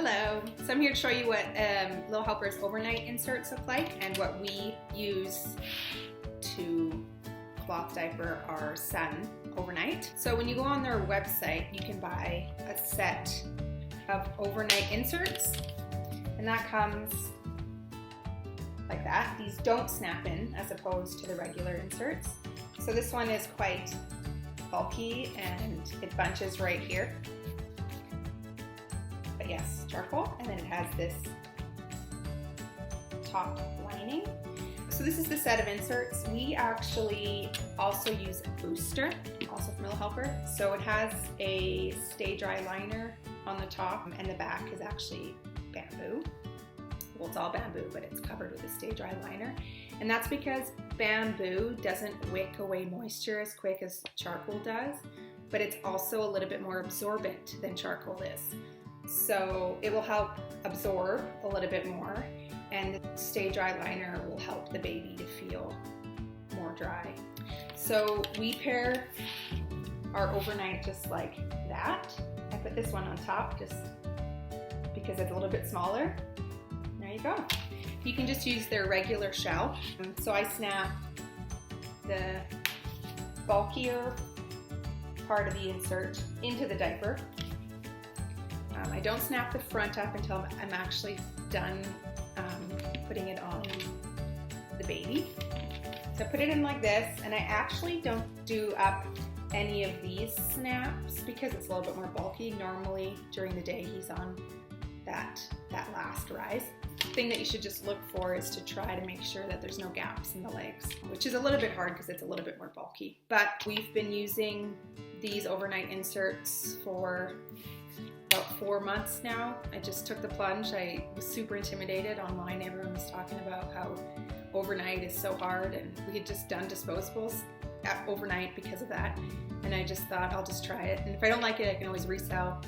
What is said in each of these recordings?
Hello, so I'm here to show you what Little Helper's overnight inserts look like and what we use to cloth diaper our son overnight. So when you go on their website, you can buy a set of overnight inserts, and that comes like that. These don't snap in as opposed to the regular inserts. So this one is quite bulky and it bunches right here. But yes, charcoal, and then it has this top lining. So this is the set of inserts. We actually also use a booster, also from Little Helper. So it has a stay dry liner on the top, and the back is actually bamboo. Well, it's all bamboo, but it's covered with a stay dry liner. And that's because bamboo doesn't wick away moisture as quick as charcoal does, but it's also a little bit more absorbent than charcoal is. So it will help absorb a little bit more, and the stay dry liner will help the baby to feel more dry. So we pair our overnight just like that. I put this one on top just because it's a little bit smaller. There you go. You can just use their regular shell. So I snap the bulkier part of the insert into the diaper. I don't snap the front up until I'm actually done putting it on the baby. So I put it in like this, and I actually don't do up any of these snaps because it's a little bit more bulky. Normally during the day he's on that last rise. The thing that you should just look for is to try to make sure that there's no gaps in the legs, which is a little bit hard because it's a little bit more bulky. But we've been using these overnight inserts for about 4 months now. I just took the plunge. I was super intimidated. Online everyone was talking about how overnight is so hard, and we had just done disposables overnight because of that, and I just thought I'll just try it, and if I don't like it I can always resell.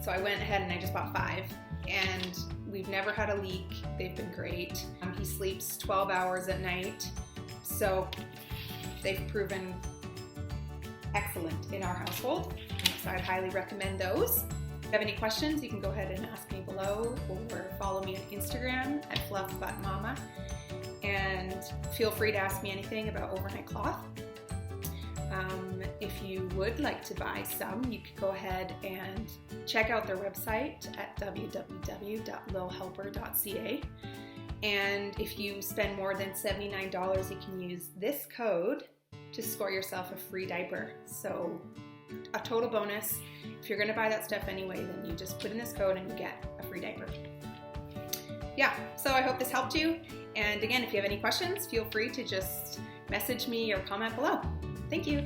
So I went ahead and I just bought 5, and we've never had a leak. They've been great. He sleeps 12 hours at night, so they've proven excellent in our household. So I'd highly recommend those. If you have any questions, you can go ahead and ask me below, or follow me on Instagram at fluffbuttmama, and feel free to ask me anything about overnight cloth. If you would like to buy some, you could go ahead and check out their website at www.lilhelper.ca. And if you spend more than $79, you can use this code to score yourself a free diaper. So a total bonus. If you're gonna buy that stuff anyway, then you just put in this code and you get a free diaper. Yeah, so I hope this helped you. And again, if you have any questions, feel free to just message me or comment below. Thank you.